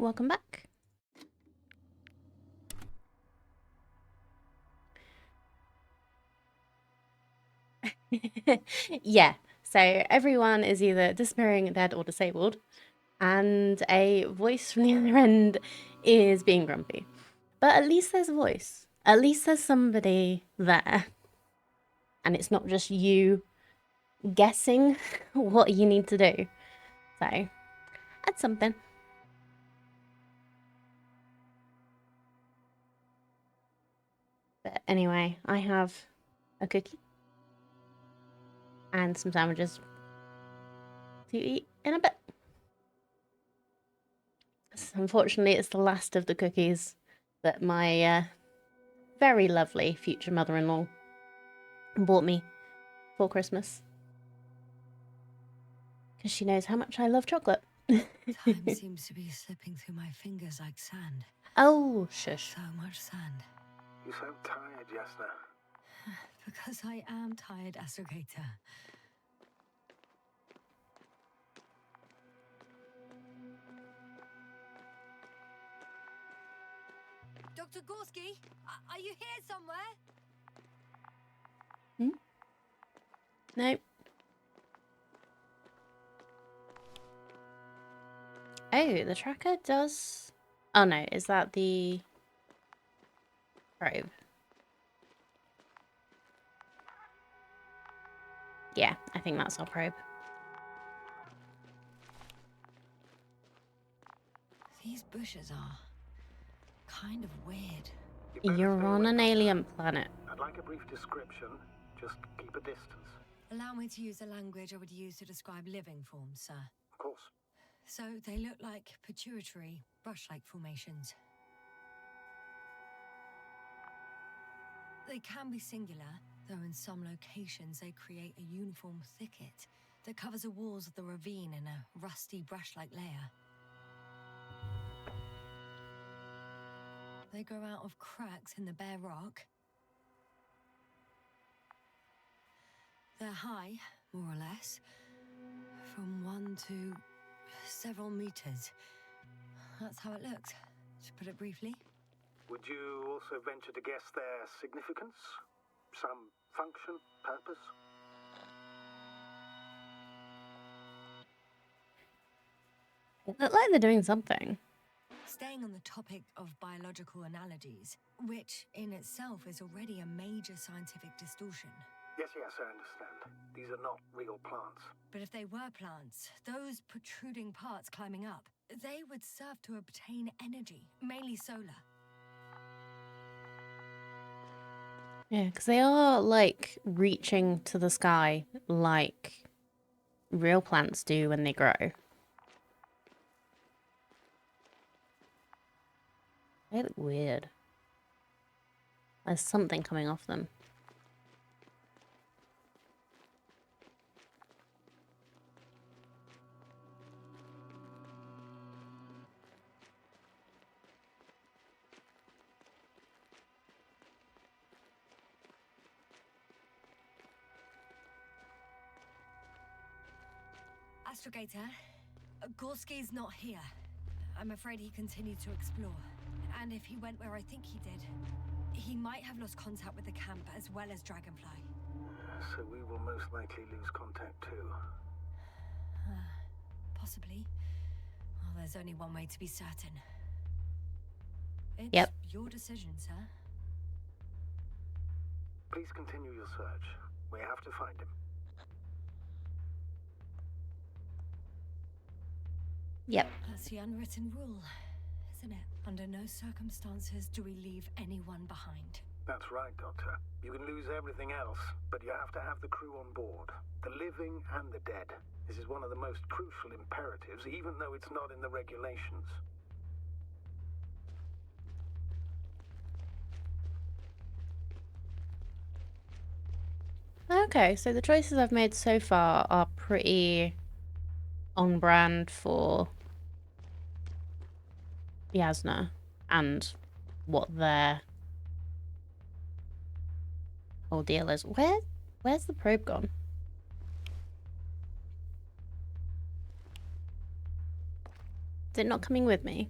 welcome back. Yeah, so everyone is either disappearing, dead, or disabled, and a voice from the other end is being grumpy. But at least there's a voice. At least there's somebody there. And it's not just you guessing what you need to do. So, that's something. But anyway, I have a cookie and some sandwiches to eat in a bit. So unfortunately, it's the last of the cookies that my very lovely future mother-in-law bought me for Christmas. Because she knows how much I love chocolate. Time seems to be slipping through my fingers like sand. Oh, shush. So much sand. You sound tired, Jasna. Because I am tired, Astrogator. Dr. Gorski, are you here somewhere? Nope. Oh, the tracker does... Oh no, is that the probe? Yeah, I think that's our probe. These bushes are kind of weird. You're on an alien planet. I'd like a brief description. Just keep a distance. Allow me to use the language I would use to describe living forms, sir. Of course. So they look like pituitary, brush-like formations. They can be singular, though in some locations they create a uniform thicket that covers the walls of the ravine in a rusty brush-like layer. They grow out of cracks in the bare rock. They're high, more or less, from 1 to several meters. That's how it looks, to put it briefly. Would you also venture to guess their significance? Some function, purpose? They look like they're doing something. Staying on the topic of biological analogies, which in itself is already a major scientific distortion. Yes, I understand. These are not real plants. But if they were plants, those protruding parts climbing up, they would serve to obtain energy, mainly solar. Yeah, because they are, like, reaching to the sky like real plants do when they grow. They look weird. There's something coming off them. Astrogator, Gorski's not here. I'm afraid he continued to explore. And if he went where I think he did, he might have lost contact with the camp as well as Dragonfly. So we will most likely lose contact too. Possibly. Well, there's only one way to be certain. It's Yep. your decision, sir. Please continue your search. We have to find him. Yep. That's the unwritten rule, isn't it? Under no circumstances do we leave anyone behind. That's right, Doctor. You can lose everything else, but you have to have the crew on board. The living and the dead. This is one of the most crucial imperatives, even though it's not in the regulations. Okay, so the choices I've made so far are pretty on brand for Yasna and what their whole deal is. Where's the probe gone? Is it not coming with me?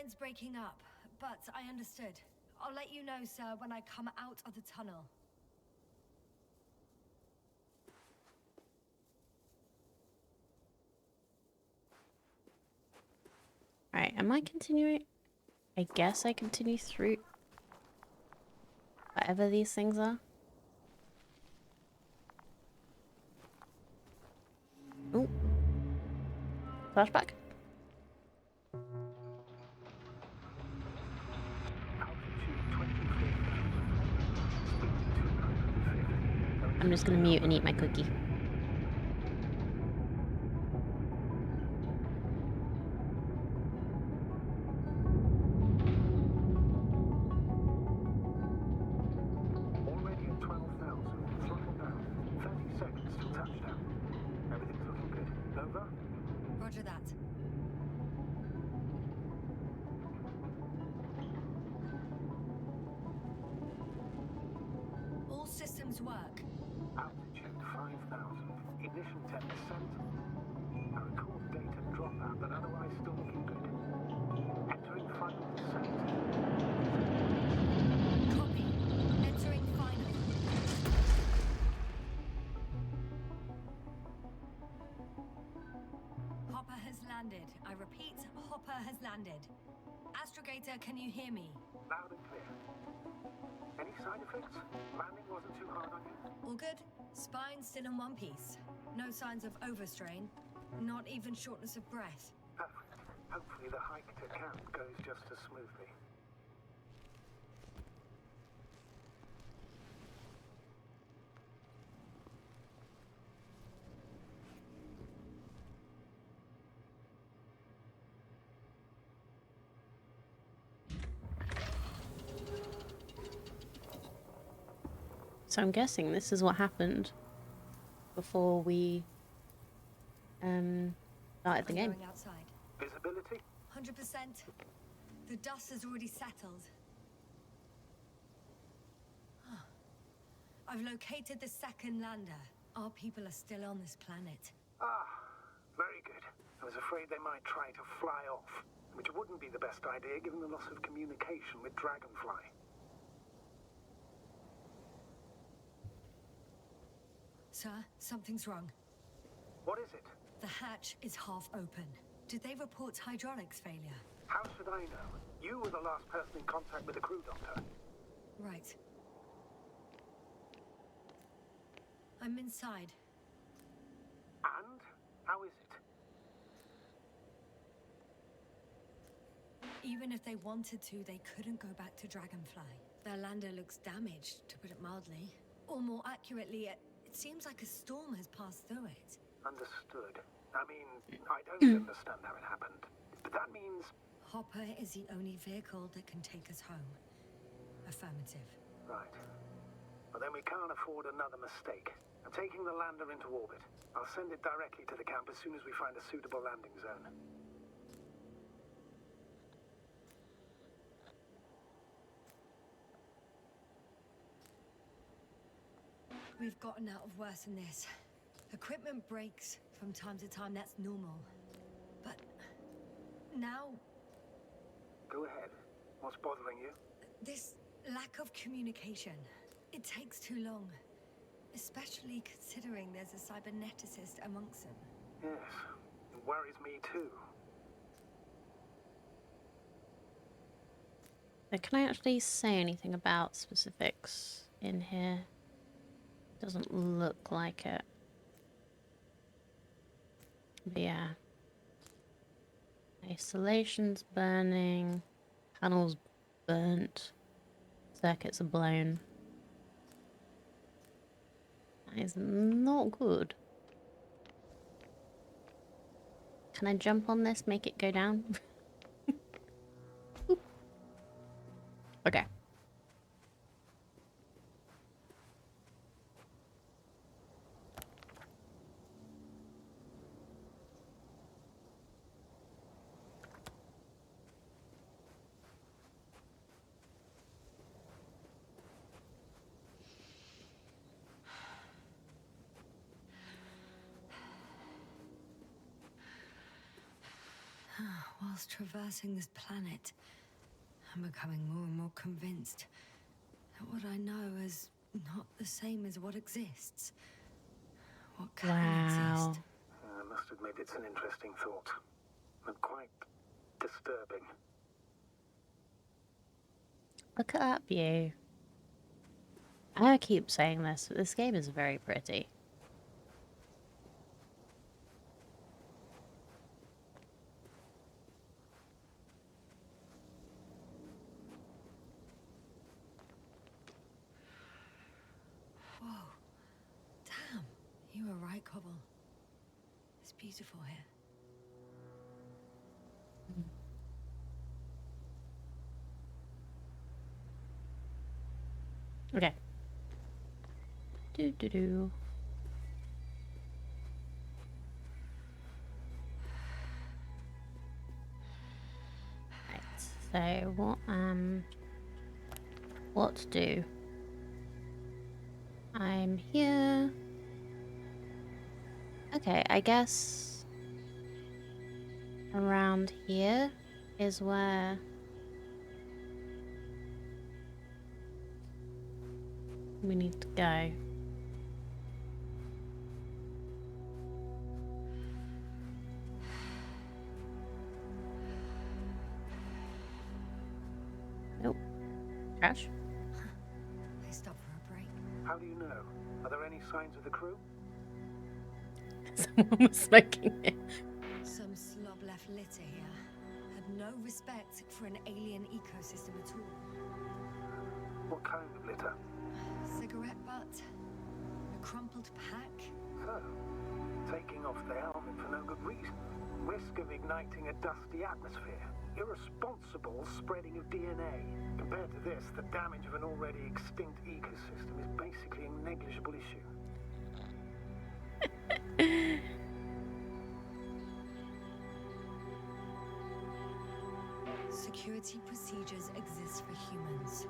line's breaking up, but I understood. I'll let you know, sir, when I come out of the tunnel. Alright, am I continuing? I guess I continue through whatever these things are. Oh. Flashback? I'm just gonna mute and eat my cookie. Already at 12,000. Throttle down. 30 seconds till touchdown. Everything's looking good. Over? Roger that. All systems work. Altitude 5,000. Ignition 10%. I record data dropout, but otherwise still looking good. Entering final descent. Copy. Entering final. Hopper has landed. I repeat, Hopper has landed. Astrogator, can you hear me? Loud and clear. Any side effects? Landing wasn't too hard on you? All good? Spine still in one piece. No signs of overstrain. Not even shortness of breath. Perfect. Hopefully the hike to camp goes just as smoothly. So I'm guessing this is what happened before we started the I'm game. going outside. Visibility? 100%. The dust has already settled. I've located the second lander. Our people are still on this planet. Ah, very good. I was afraid they might try to fly off, which wouldn't be the best idea given the loss of communication with Dragonfly. Sir, something's wrong. What is it? The hatch is half open. Did they report hydraulics failure? How should I know? You were the last person in contact with the crew, Doctor. Right. I'm inside. And? How is it? Even if they wanted to, they couldn't go back to Dragonfly. Their lander looks damaged, to put it mildly. Or more accurately, it seems like a storm has passed through it. Understood. I mean, I don't understand how it happened. But that means... Hopper is the only vehicle that can take us home. Affirmative. Right. Well, then we can't afford another mistake. I'm taking the lander into orbit. I'll send it directly to the camp as soon as we find a suitable landing zone. We've gotten out of worse than this. Equipment breaks from time to time, that's normal. But now, Go ahead. What's bothering you? this lack of communication, it takes too long. Especially considering there's a cyberneticist amongst them. Yes. It worries me too. So can I actually say anything about specifics in here? Doesn't look like it. But yeah. Isolation's burning. Panels burnt. Circuits are blown. That is not good. Can I jump on this, make it go down? Okay. Whilst traversing this planet, I'm becoming more and more convinced that what I know is not the same as what exists. What can exist. I must admit it's an interesting thought. And quite disturbing. Look at that view. I keep saying this, but this game is very pretty. Whoa. Damn. You were right, Cobble. It's beautiful here. Okay. Do. Right. So what to do? I'm here. Okay, I guess around here is where we need to go. Nope. Crash. They stopped for a break. How do you know? Are there any signs of the crew? Someone was smoking it. Some slob left litter here. Had no respect for an alien ecosystem at all. What kind of litter? Cigarette butt. A crumpled pack. So, taking off the helmet for no good reason. Risk of igniting a dusty atmosphere. Irresponsible spreading of DNA. Compared to this, the damage of an already extinct ecosystem is basically a negligible issue. Security procedures exist for humans.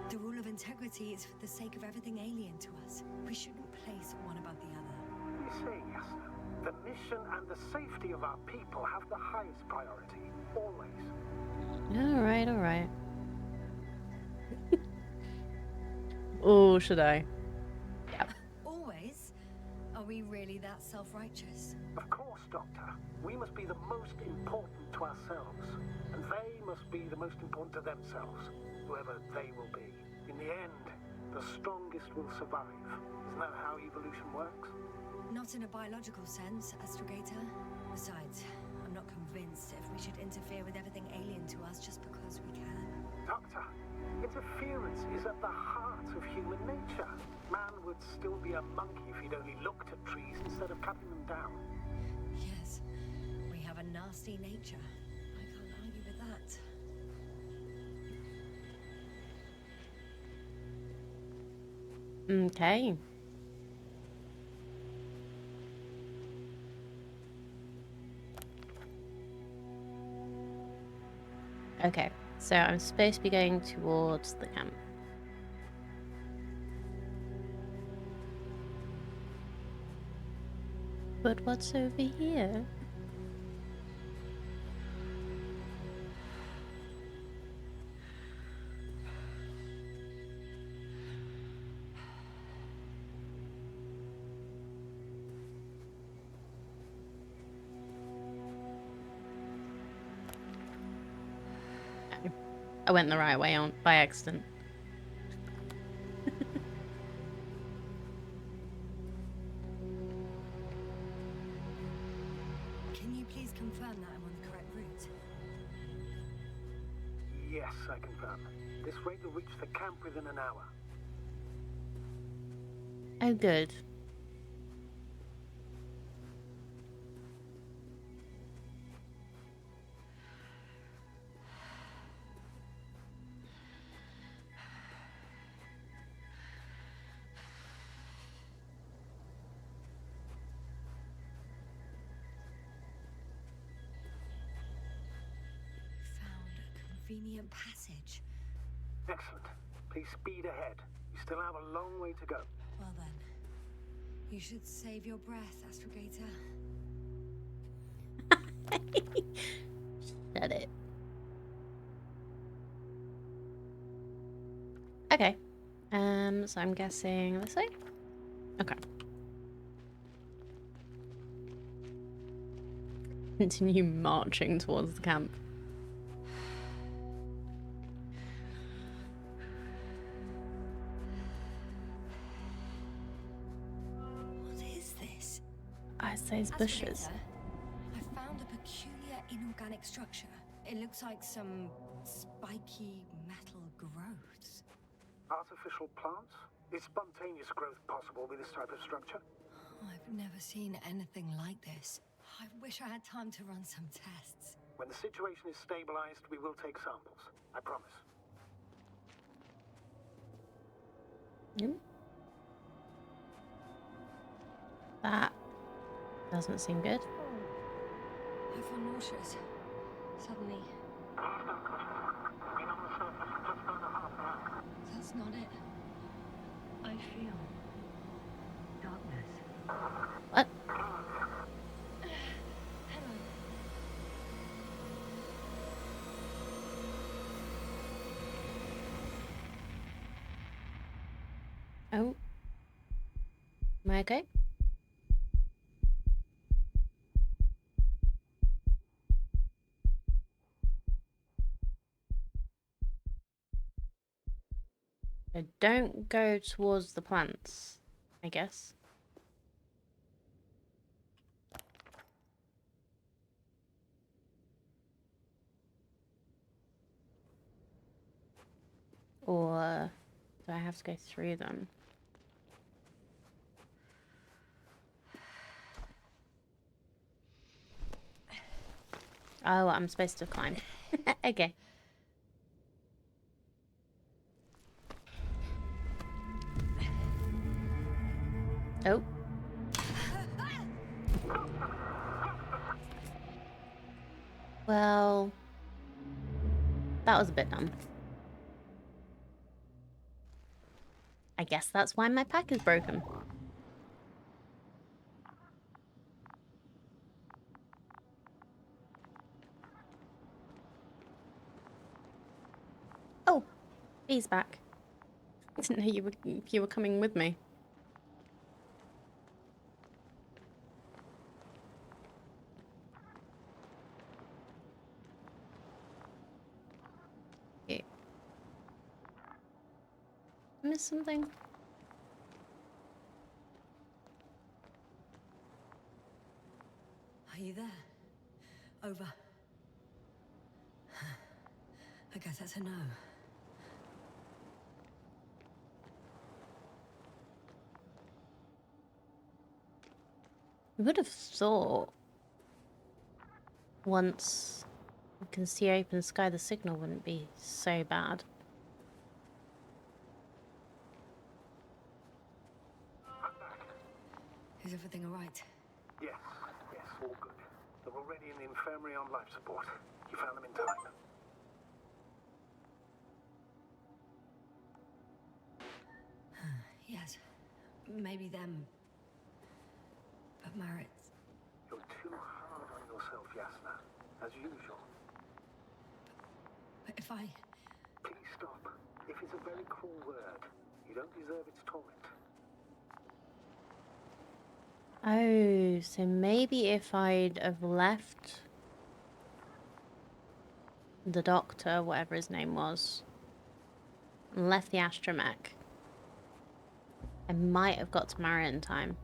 The rule of integrity is for the sake of everything alien to us. We shouldn't place one above the other. You see, Yasna, the mission and the safety of our people have the highest priority. Always. Alright, alright. Oh, should I? Yep. Always? Are we really that self-righteous? Of course, Doctor. We must be the most important to ourselves. And they must be the most important to themselves. Whoever they will be. In the end, the strongest will survive. Isn't that how evolution works? Not in a biological sense, Astrogator. Besides, I'm not convinced if we should interfere with everything alien to us just because we can. Doctor, interference is at the heart of human nature. Man would still be a monkey if he'd only looked at trees instead of cutting them down. Yes, we have a nasty nature. I can't argue with that. Okay. Okay, so I'm supposed to be going towards the camp. But what's over here? I went the right way on by accident. Can you please confirm that I'm on the correct route? Yes, I confirm. This rate will reach the camp within an hour. Oh, good. Found a convenient passage. Excellent. Please speed ahead. You still have a long way to go. Well then, you should save your breath, Astrogator. so I'm guessing this way? Okay. Continue marching towards the camp. What is this? I say it's bushes. I found a peculiar inorganic structure. It looks like some spiky metal growths. Artificial plants? Is spontaneous growth possible with this type of structure? I've never seen anything like this. I wish I had time to run some tests. When the situation is stabilized, we will take samples. I promise. Yep. That doesn't seem good. I feel nauseous. Suddenly. That's not it. I feel darkness. What? Hello. Oh. Am I okay? So don't go towards the plants, I guess. Or do I have to go through them? Oh, I'm supposed to climb. Okay. Oh. Well, that was a bit dumb. I guess that's why my pack is broken. Oh, he's back. I didn't know you were coming with me. Okay. Miss something? Are you there? Over. I guess that's a no. I would have thought once you can see open sky, the signal wouldn't be so bad. Is everything all right? Yes, all good. They're already in the infirmary on life support. You found them in time. Yes. Maybe them. But Marit. You're too hard on yourself, Yasna. As usual. But if I... Please stop. If it's a very cruel word, you don't deserve its torment. Oh, so maybe if I'd have left the doctor, whatever his name was, and left the astromech, I might have got to Marit in time.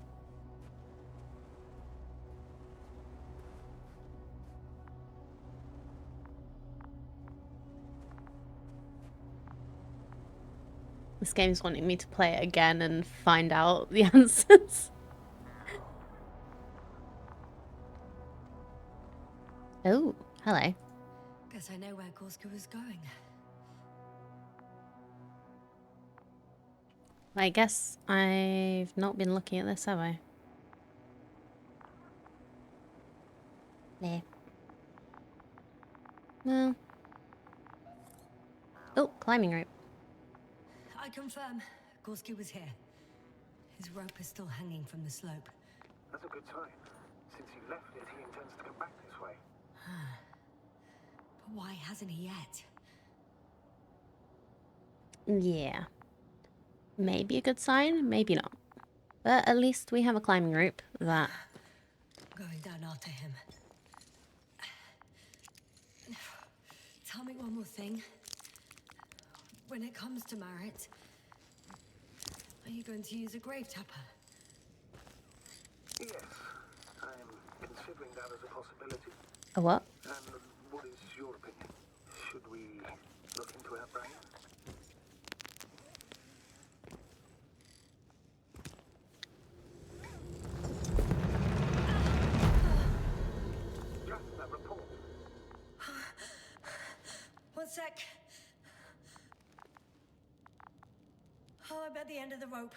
This game's wanting me to play it again and find out the answers. Oh, hello. Guess I know where Gorska was going. I guess I've not been looking at this, have I? Nah. Well. Oh, climbing rope. I confirm. Gorski was here. His rope is still hanging from the slope. That's a good sign. Since he left it, he intends to come back this way. But why hasn't he yet? Yeah. Maybe a good sign, maybe not. But at least we have a climbing rope that... Going down after him. Tell me one more thing. When it comes to Marit, are you going to use a grave tapper? Yes, I'm considering that as a possibility. A what? And what is your opinion? Should we look into our brain? Just a report. One sec. Oh, I'm at the end of the rope.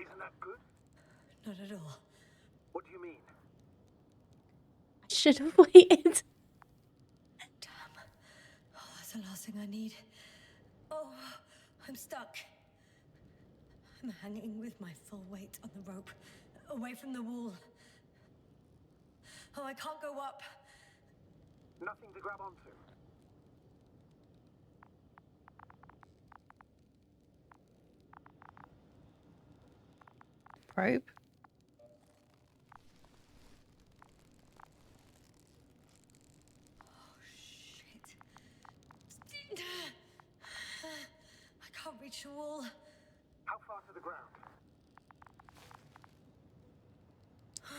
Isn't that good? Not at all. What do you mean? I should have waited. Damn. Oh, that's the last thing I need. Oh, I'm stuck. I'm hanging with my full weight on the rope, away from the wall. Oh, I can't go up. Nothing to grab onto. Probe? Oh, shit. I can't reach the wall. How far to the ground?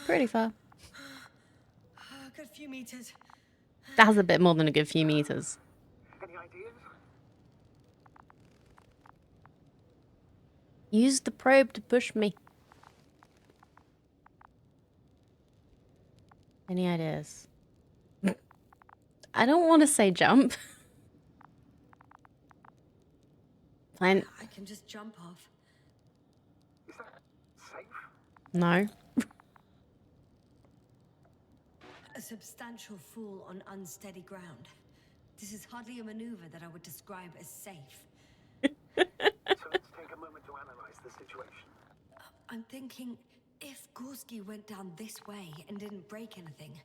Pretty far. A good few meters. That's a bit more than a good few meters. Any ideas? Use the probe to push me. Any ideas? I don't want to say jump. Fine. I can just jump off. Is that safe? No. A substantial fall on unsteady ground. This is hardly a maneuver that I would describe as safe. So let's take a moment to analyze the situation. I'm thinking, if Gorski went down this way and didn't break anything,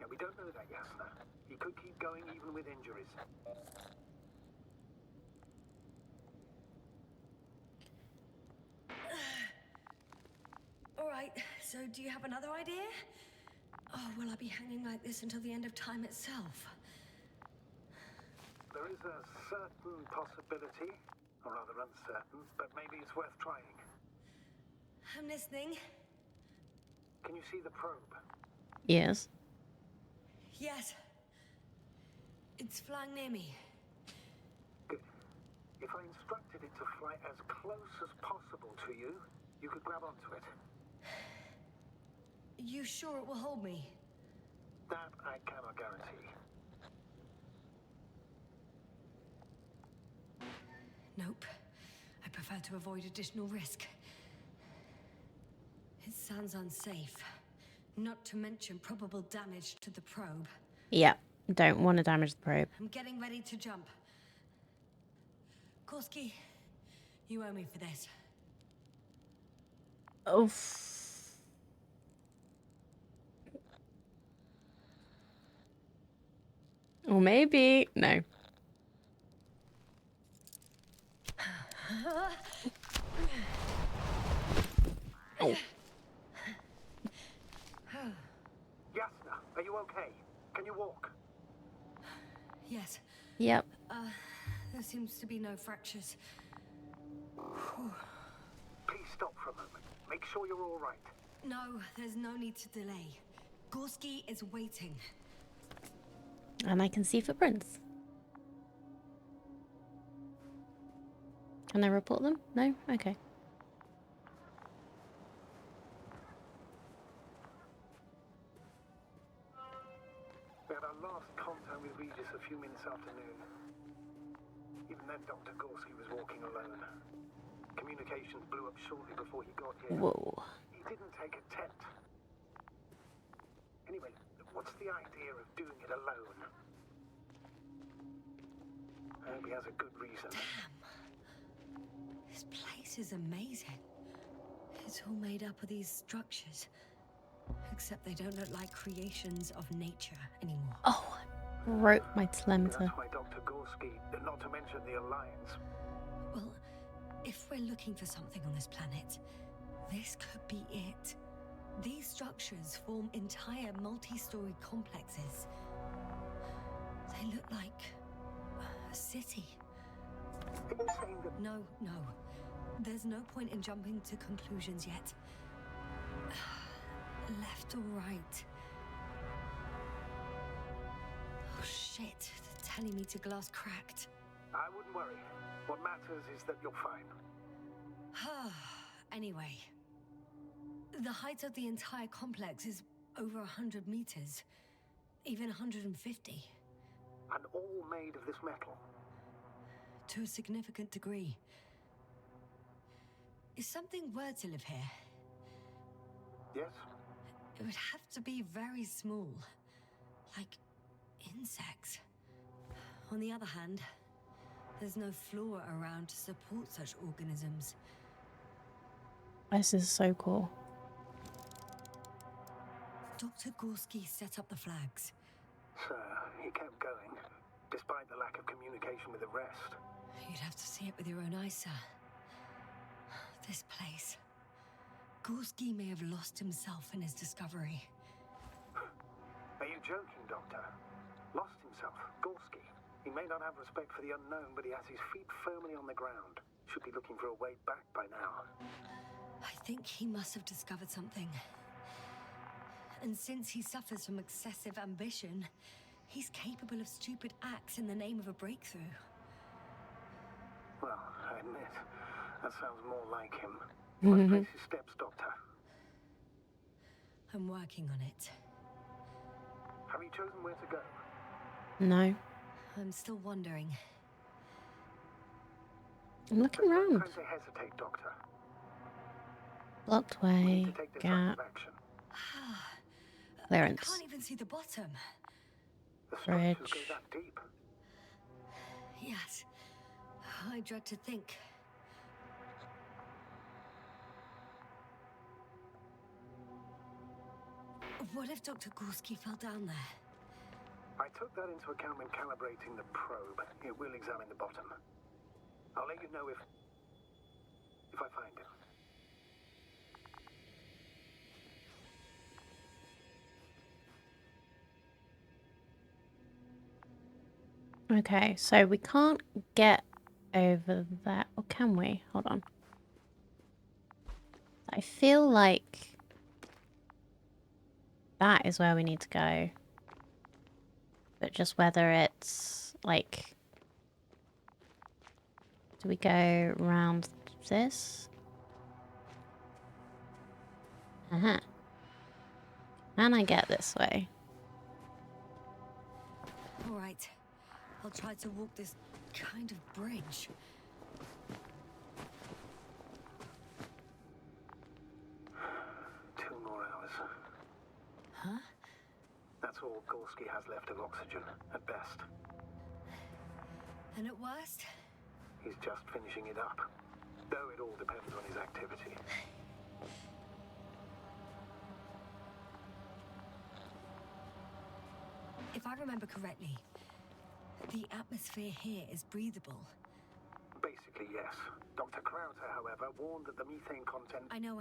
Yeah, we don't know that, Yasna. He could keep going even with injuries. all right, so do you have another idea? Oh, will I be hanging like this until the end of time itself? There is a certain possibility, or rather uncertain, but maybe it's worth trying. I'm listening. Can you see the probe? Yes. Yes. It's flying near me. Good. If I instructed it to fly as close as possible to you, you could grab onto it. You sure it will hold me? That I cannot guarantee. Nope. I prefer to avoid additional risk. It sounds unsafe. Not to mention probable damage to the probe. Yeah. Don't want to damage the probe. I'm getting ready to jump. Gorski, you owe me for this. Oh. Or maybe. No. Oh. Yasna, are you okay? Can you walk? Yes. Yep. There seems to be no fractures. Please stop for a moment. Make sure you're all right. No, there's no need to delay. Gorski is waiting. And I can see footprints. Can I report them? No? Okay. We had our last contact with Regis a few minutes after noon. Even then, Dr. Gorski was walking alone. Communications blew up shortly before he got here. Whoa. He didn't take a tent. Anyway, what's the idea of doing it alone? I hope he has a good reason. Damn. This place is amazing. It's all made up of these structures. Except they don't look like creations of nature anymore. Oh, broke my telemeter. That's why Dr. Gorski, not to mention the Alliance. Well, If we're looking for something on this planet, this could be it. These structures form entire multi-story complexes. They look like a city. Are you saying that... No. There's no point in jumping to conclusions yet. Left or right? Oh shit, they're telling me to glass cracked. I wouldn't worry. What matters is that you're fine. Anyway, the height of the entire complex is over 100 meters, even 150. And all made of this metal. To a significant degree. If something were to live here, Yes? it would have to be very small, like insects. On the other hand, there's no flora around to support such organisms. This is so cool. Dr. Gorski set up the flags. So, he kept going, despite the lack of communication with the rest. You'd have to see it with your own eyes, sir. This place. Gorski may have lost himself in his discovery. Are you joking, Doctor? Lost himself, Gorski. He may not have respect for the unknown, but he has his feet firmly on the ground. Should be looking for a way back by now. I think he must have discovered something. And since he suffers from excessive ambition, he's capable of stupid acts in the name of a breakthrough. Well, I admit, that sounds more like him. Let's trace his steps, Doctor. I'm working on it. Have you chosen where to go? No. I'm still wondering. I'm looking around. Time to hesitate, Doctor. Blocked We way, need to take gap, decisive action. I clearance, can't even see the bottom. The structures go bridge. that deep. Yes. I dread to think. What if Dr. Gorski fell down there? I took that into account when calibrating the probe. It will examine the bottom. I'll let you know if I find him. Okay, so we can't get over that. Or can we? Hold on. I feel like that is where we need to go. But just whether it's like... Do we go round this? Uh-huh. Can I get this way? All right. I'll try to walk this kind of bridge. 2 more hours. Huh? That's all Gorski has left of oxygen, at best. And at worst? He's just finishing it up. Though it all depends on his activity. If I remember correctly, the atmosphere here is breathable. Basically, yes. Dr. Krauter, however, warned that the methane content... I know.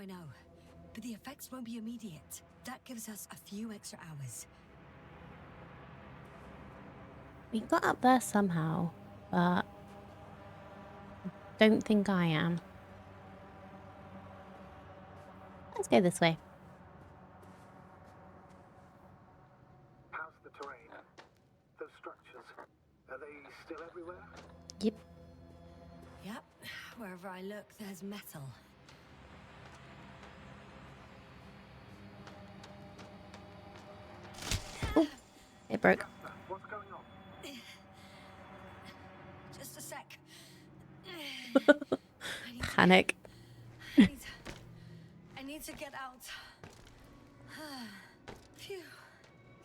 But the effects won't be immediate. That gives us a few extra hours. We got up there somehow, but don't think I am. Let's go this way. How's the terrain? Those structures, are they still everywhere? Yep. Yep. Wherever I look, there's metal. Oh, it broke. What's going on? Just a sec. Panic. I need to get out. Phew.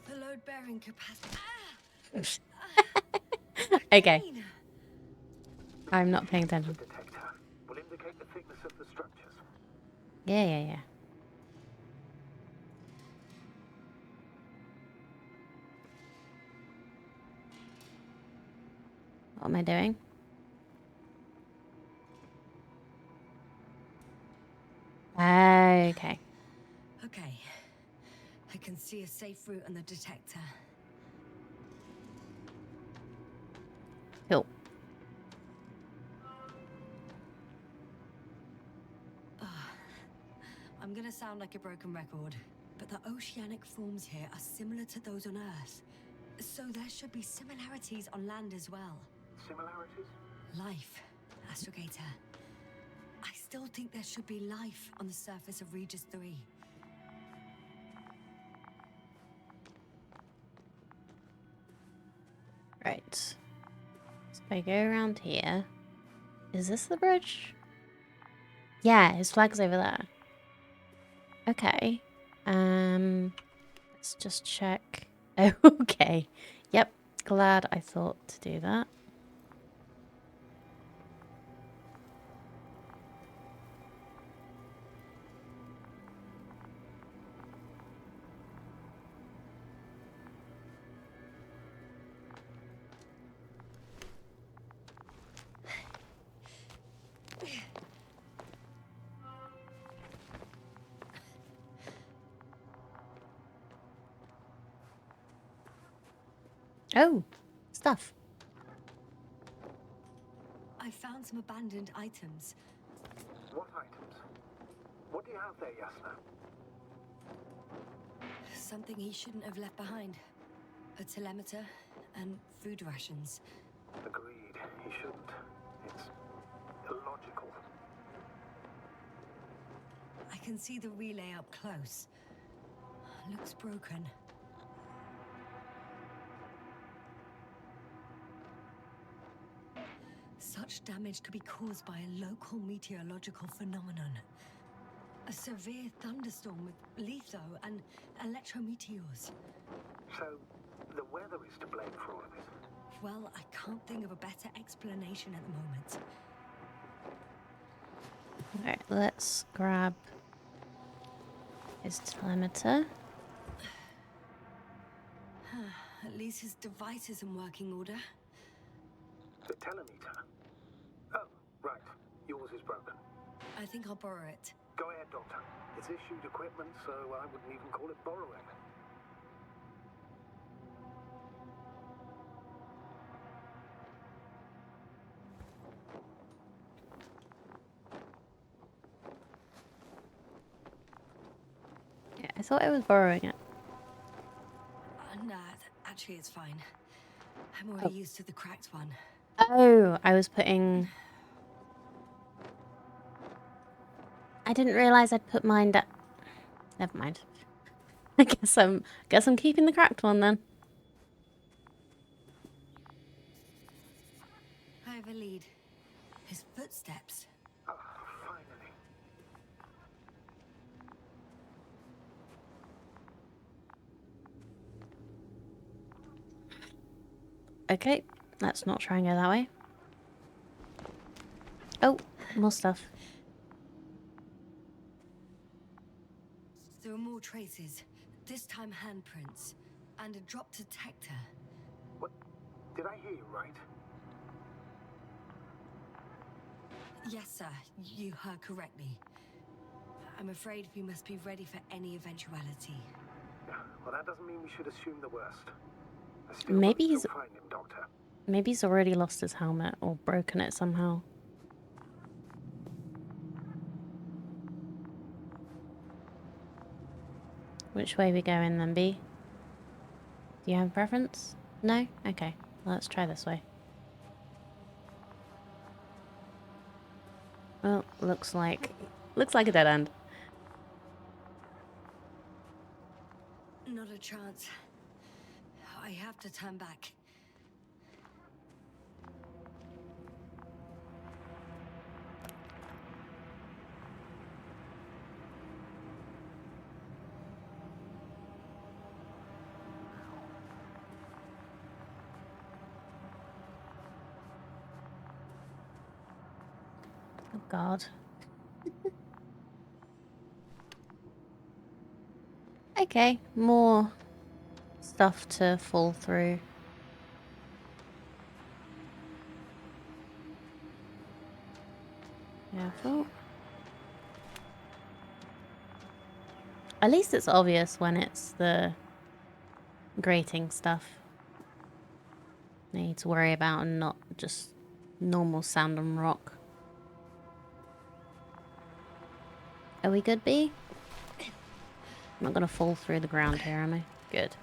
The load-bearing capacity. Okay, Pain. I'm not paying attention. Detector will indicate the thickness of the structures. Yeah. What am I doing? Okay. Okay. I can see a safe route on the detector. Cool. I'm gonna sound like a broken record, but the oceanic forms here are similar to those on Earth. So there should be similarities on land as well. Similarities? Life, Astrogator. I still think there should be life on the surface of Regis 3. Right. So if I go around here. Is this the bridge? Yeah, his flag's over there. Okay. Let's just check. Oh, okay. Yep. Glad I thought to do that. Oh, stuff. I found some abandoned items. What items? What do you have there, Yasna? Something he shouldn't have left behind. A telemeter and food rations. Agreed. He shouldn't. It's illogical. I can see the relay up close. Looks broken. Such damage could be caused by a local meteorological phenomenon. A severe thunderstorm with litho and electrometeors. So, the weather is to blame for all of it. Well, I can't think of a better explanation at the moment. Alright, let's grab his telemeter. At least his device is in working order. The telemeter? Oh, right. Yours is broken. I think I'll borrow it. Go ahead, Doctor. It's issued equipment, so I wouldn't even call it borrowing. Yeah, I thought I was borrowing it. Nah, actually it's fine. I'm already used to the cracked one. Oh, I was putting... I didn't realize I'd put mine down. Never mind. I guess I'm keeping the cracked one then. I have a lead. His footsteps. Ah, finally. Okay, let's not try and go that way. Oh, more stuff. There are more traces. This time handprints. And a drop detector. What? Did I hear you right? Yes, sir. You heard correctly. I'm afraid we must be ready for any eventuality. Yeah, well, that doesn't mean we should assume the worst. I still Maybe hope he's you'll find him, Doctor. maybe he's already lost his helmet or broken it somehow. Which way we going then, B? Do you have a preference? No? Okay, let's try this way. Well, looks like a dead end. Not a chance. I have to turn back. Oh God. Okay, more stuff to fall through. Careful. At least it's obvious when it's the grating stuff I need to worry about and not just normal sand and rock. Are we good, B? I'm not gonna fall through the ground here, am I? Good.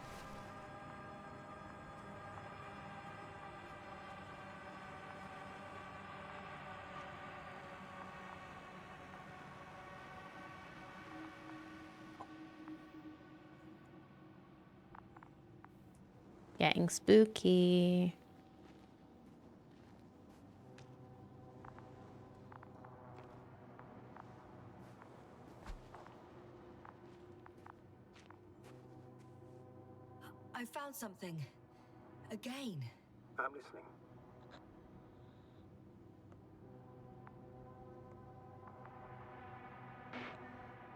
Getting spooky. I found something. Again. I'm listening.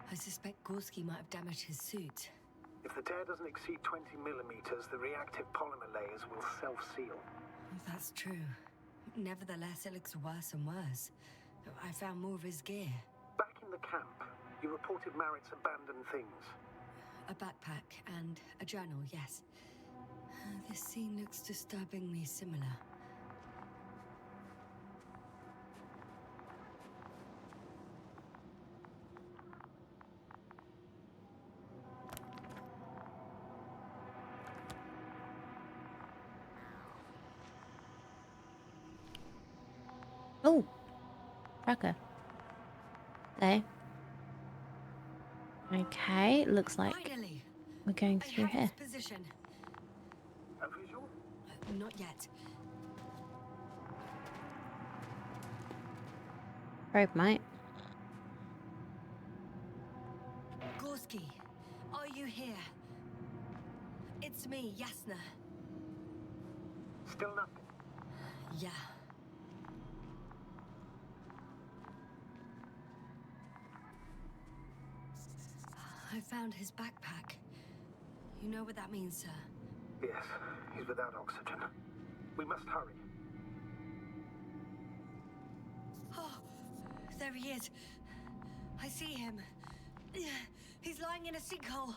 I suspect Gorski might have damaged his suit. If the tear doesn't exceed 20 millimeters, the reactive polymer layers will self-seal. That's true. Nevertheless, it looks worse and worse. I found more of his gear. Back in the camp, you reported Marritt's abandoned things. A backpack and a journal, yes. This scene looks disturbingly similar. Oh, tracker. Okay. Okay, looks like Finally, we're going I through have here. his position. A visual? Not yet. Probe, mate. Gorski, are you here? It's me, Yasna. Still nothing. Yeah. I found his backpack. You know what that means, sir? Yes, he's without oxygen. We must hurry. Oh, there he is. I see him. He's lying in a sinkhole.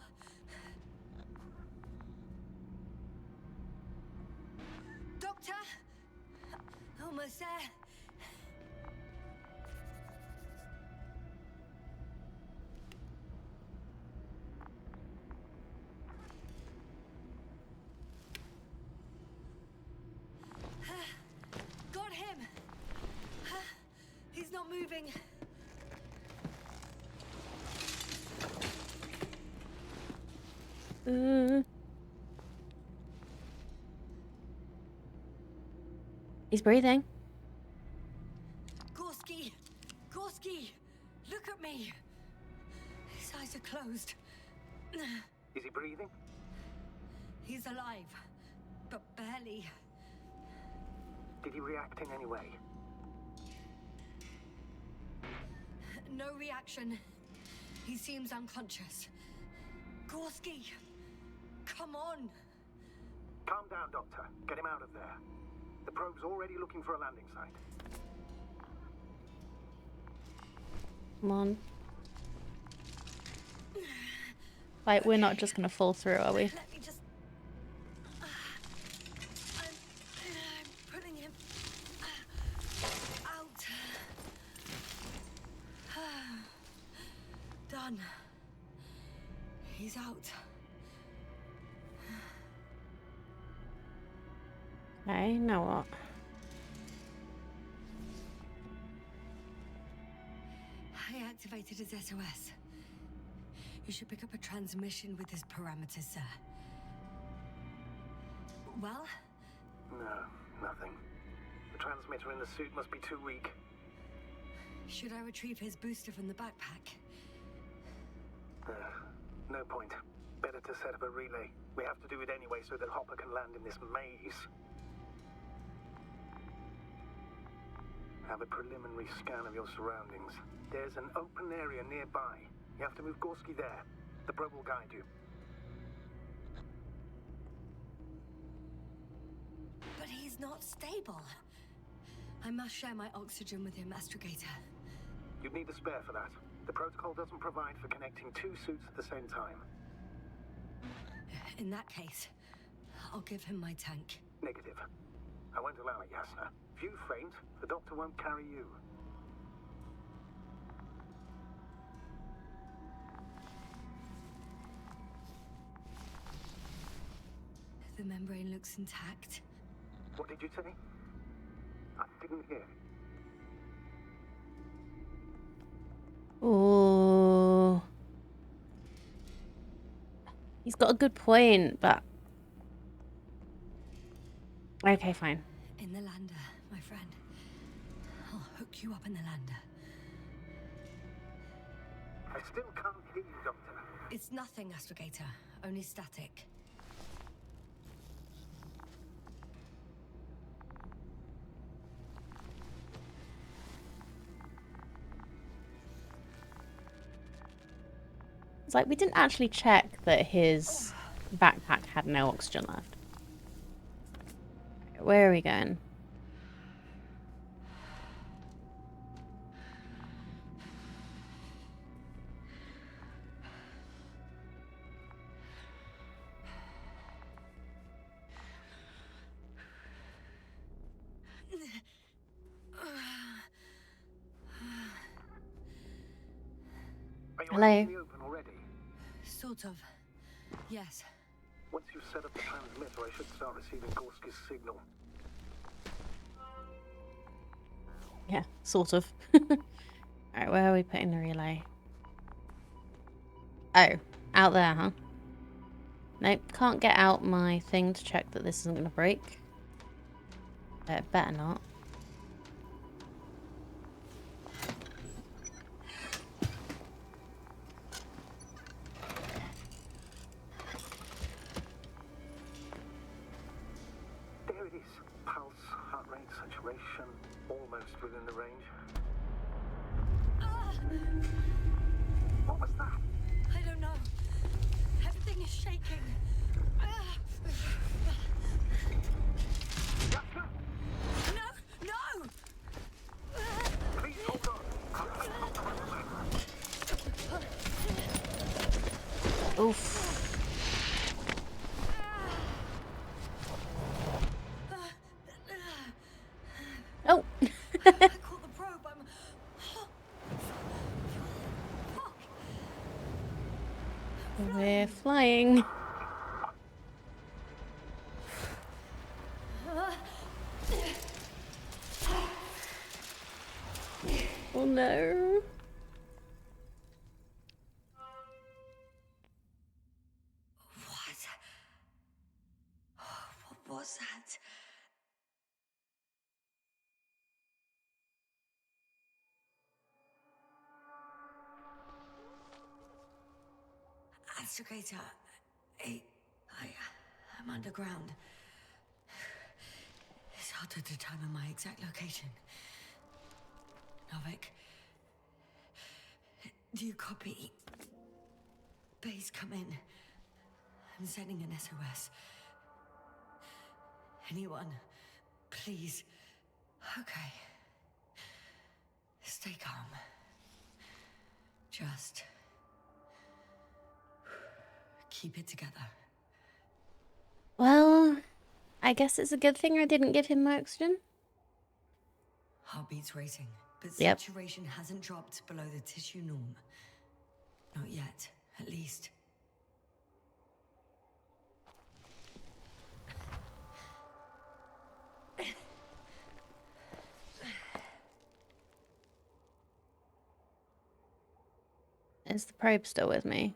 Doctor? Almost there. Got him. He's not moving. He's breathing. Gorski! Gorski! Look at me! His eyes are closed. Is he breathing? He's alive, but barely. Did he react in any way? No reaction. He seems unconscious. Gorski! Come on! Calm down, Doctor. Get him out of there. The probe's already looking for a landing site. Come on. Like, we're not just gonna fall through, are we? Let me just... I'm pulling him out. Done. He's out. Okay, now what? I activated his SOS. You should pick up a transmission with his parameters, sir. Well? No, nothing. The transmitter in the suit must be too weak. Should I retrieve his booster from the backpack? No point. Better to set up a relay. We have to do it anyway so that Hopper can land in this maze. Have a preliminary scan of your surroundings. There's an open area nearby. You have to move Gorski there. The probe will guide you. But he's not stable. I must share my oxygen with him, Astrogator. You'd need a spare for that. The protocol doesn't provide for connecting two suits at the same time. In that case, I'll give him my tank. Negative. I won't allow it, Yasna. If you faint, the doctor won't carry you. The membrane looks intact. What did you say? I didn't hear. Oh. He's got a good point, but... Okay, fine. In the lander, my friend. I'll hook you up in the lander. I still can't hear you, Doctor. It's nothing, Astrogator. Only static. It's like we didn't actually check that his backpack had no oxygen left. Where are we going? Are you Hello? out in the open already? Sort of. Yes. Once you've set up the transmitter, I should start receiving Gorski's signal. Yeah, sort of. Alright, where are we putting the relay? Oh, out there, huh? Nope, can't get out my thing to check that this isn't going to break. It better not. There it is. Pulse, heart rate, saturation, almost within the range. What was that? I don't know. Everything is shaking. Yasna, No! No! please hold on. I'll get Dr. Roseman. Oof. Oh! I caught the probe. I'm... Fuck. We're flying. Oh no. What was that? Astrogator, I'm underground. It's hard to determine my exact location. Novik, do you copy? Base, come in. I'm sending an SOS. Anyone, please. Okay. Stay calm. Just keep it together. Well, I guess it's a good thing I didn't give him my oxygen. Heartbeat's racing, but Yep. saturation hasn't dropped below the tissue norm. Not yet, at least. Is the probe still with me?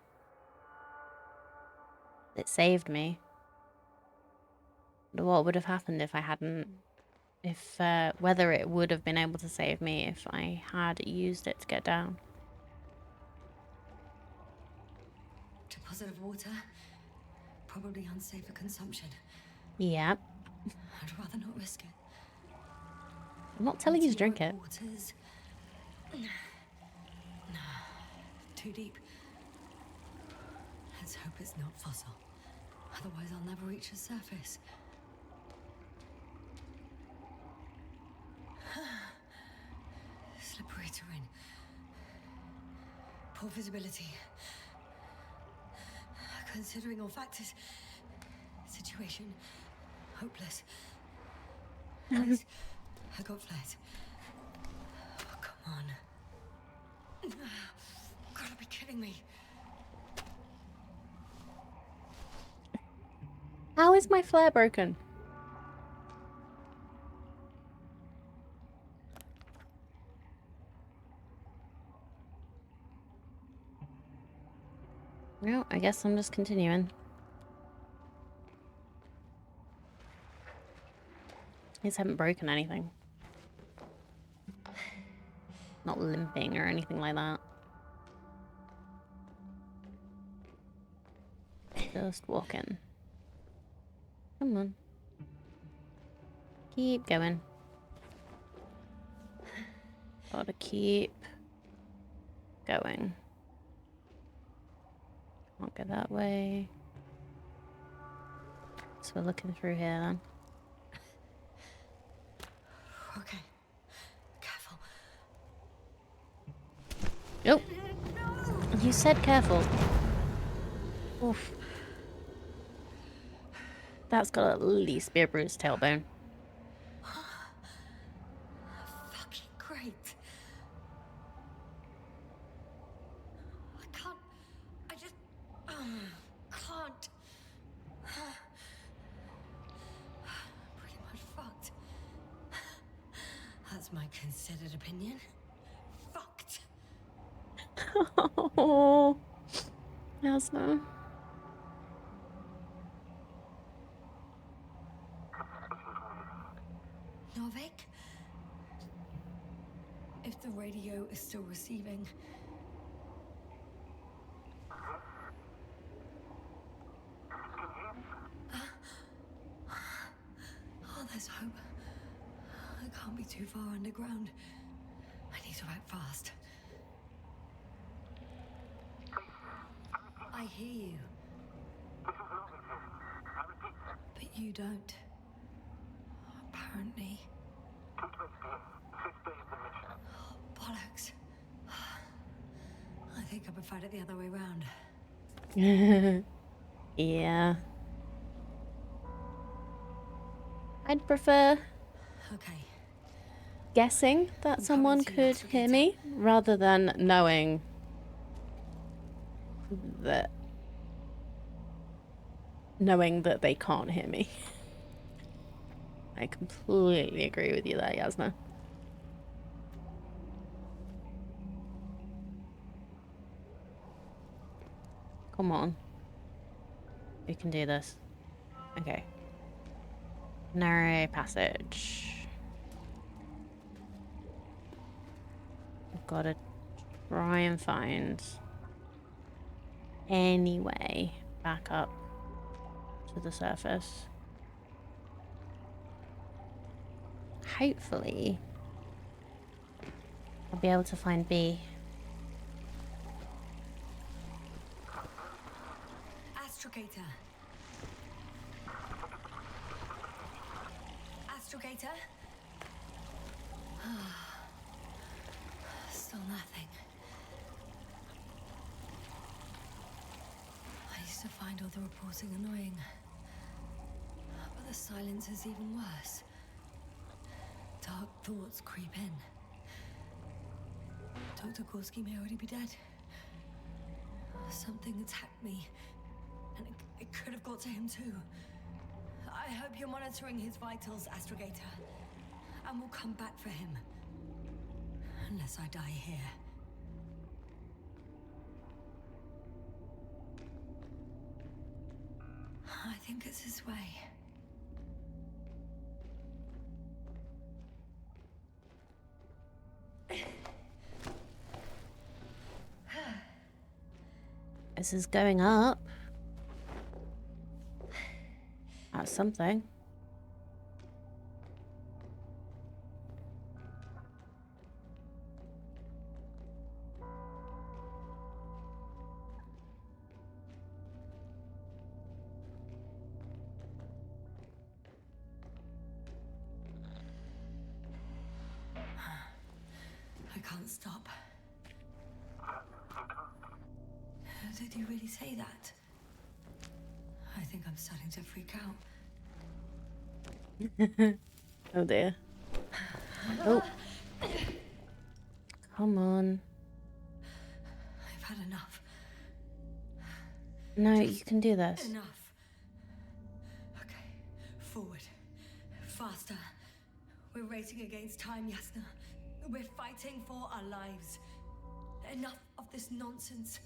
It saved me. What would have happened if I hadn't... If, whether it would have been able to save me if I had used it to get down. Deposit of water? Probably unsafe for consumption. Yep. I'd rather not risk it. I'm not telling you to drink it. Waters. Too deep. Let's hope it's not fossil. Otherwise I'll never reach the surface. Slippery terrain. Poor visibility. Considering all factors, situation hopeless. Please, I got flares. Oh, come on. Gotta be kidding me. How is my flare broken? No, I guess I'm just continuing. I just haven't broken anything. Not limping or anything like that. Just walking. Come on. Keep going. Gotta keep going. Can't go that way. So we're looking through here then. Okay. Careful. Nope. You said careful. Oof. That's got to at least be a bruised tailbone. Fucking great. I can't. I just. Can't. Pretty much fucked. That's my considered opinion. Fucked. Oh. Yasna. Novik? If the radio is still receiving. Oh, there's hope. I can't be too far underground. I need to act fast. I hear you. But you don't. Apparently. Oh, bollocks. I think I prefer it the other way round. Yeah. I'd prefer Okay. guessing that someone could hear me rather than knowing that they can't hear me. I completely agree with you there, Yasna. Come on. We can do this. Okay. Narrow passage. I've got to try and find any way back up to the surface. Hopefully, I'll be able to find B. Astrogator. Astrogator? Still nothing. I used to find all the reporting annoying. But the silence is even worse. Dark thoughts creep in. Dr. Gorski may already be dead. Something attacked me. And it could have got to him too. I hope you're monitoring his vitals, Astrogator. And we'll come back for him. Unless I die here. I think it's his way. This is going up. That's something. I can't stop. Did you really say that? I think I'm starting to freak out. Oh dear. Oh. Come on. I've had enough. No, you can do this. Enough. Okay, forward. Faster. We're racing against time, Yasna. We're fighting for our lives. Enough of this nonsense.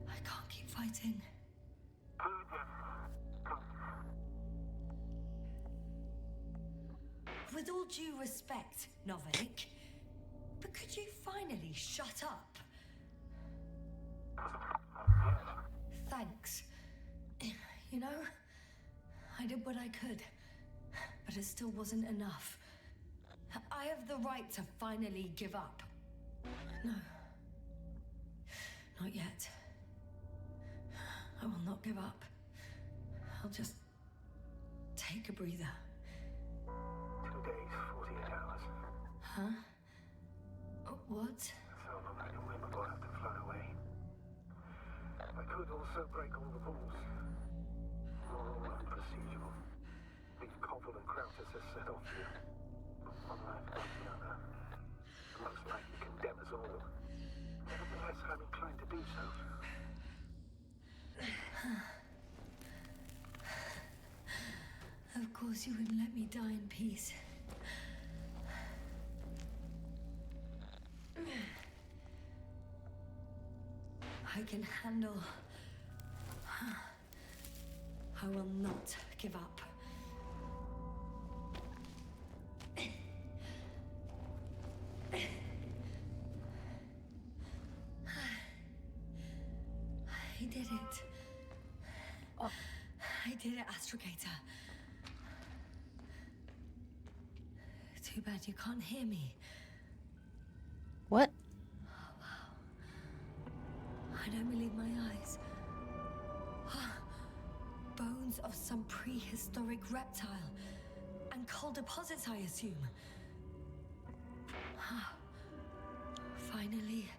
I can't keep fighting. With all due respect, Novik, but could you finally shut up? Thanks. You know, I did what I could, but it still wasn't enough. I have the right to finally give up. No. Not yet. I will not give up. I'll just take a breather. 2 days, 48 hours. Huh? What? So long I can win before I have to fly away. I could also break all the rules. Moral and procedural. Leave Koval and Krautis as set off you. One life like the other. Most likely condemn us all. Nevertheless, I'm inclined to do so. Of course you wouldn't let me die in peace. I can handle. I will not give up. I did it. Oh. I did it, Astrogator. Too bad you can't hear me. What? I don't believe my eyes. Bones of some prehistoric reptile. And coal deposits, I assume. Finally,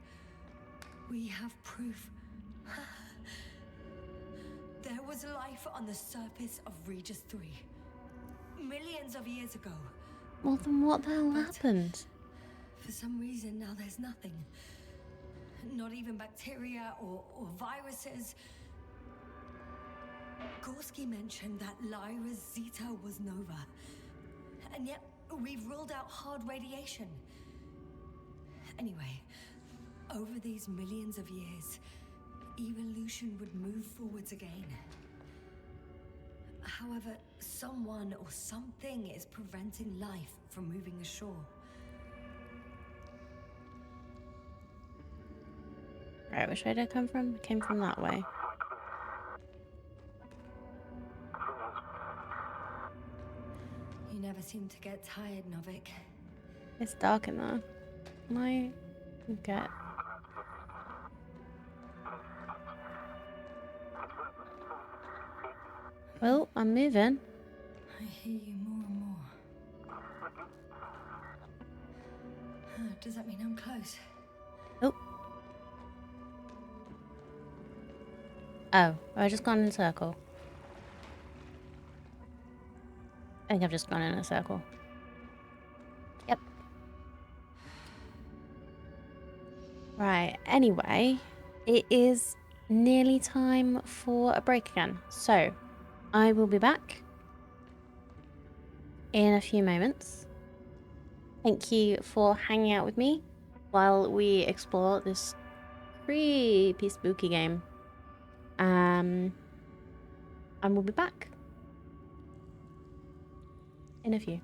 we have proof. There was life on the surface of Regis 3. Millions of years ago. Well, then what the hell But happened? for some reason, now there's nothing. Not even bacteria or viruses. Gorski mentioned that Lyra's Zeta was nova. And yet, we've ruled out hard radiation. Anyway, over these millions of years, evolution would move forwards again. However, someone or something is preventing life from moving ashore. Right, which way did I come from? I came from that way. You never seem to get tired, Novik. It's dark in there. Can I get... Well, I'm moving. I hear you more and more. Does that mean I'm close? Oh. Oh, I just gone in a circle. I think I've just gone in a circle. Yep. Right, anyway, it is nearly time for a break again. So, I will be back in a few moments. Thank you for hanging out with me while we explore this creepy spooky game. And we'll be back in a few.